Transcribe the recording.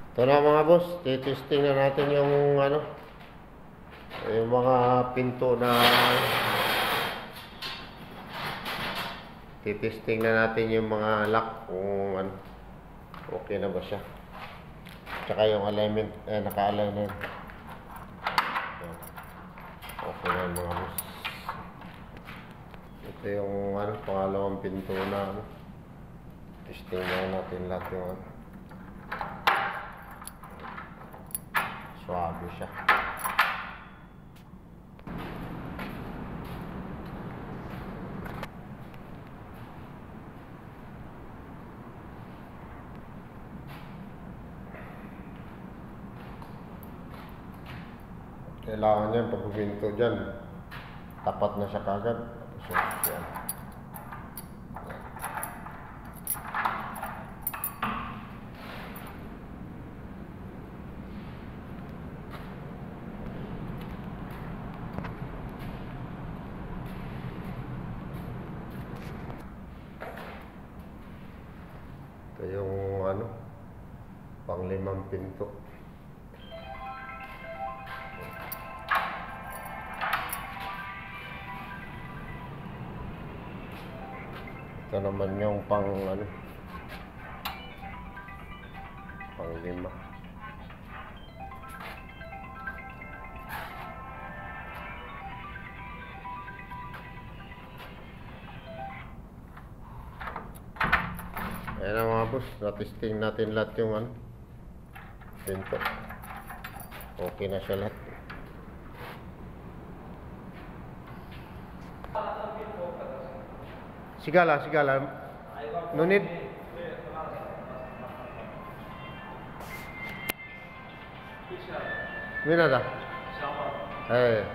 Ito na mga boss, titesting na natin yung yung mga pinto na titesting na natin yung mga lock kung okay na ba siya. Tsaka yung alignment, naka-align na yun. Okay na yun mga boss. Ito yung pangalawang pinto na testing na natin lahat yung suabe siya. Kailangan yan pag pinto dyan, tapat na siya kagad. So, yan. Ito yung pang-limang pinto. Ito naman yung pang-lima. Ayan na mga boss, na-testing natin lahat yung pinto. Okay na siya lahat. Sigala. No need. Mina dah. Eh.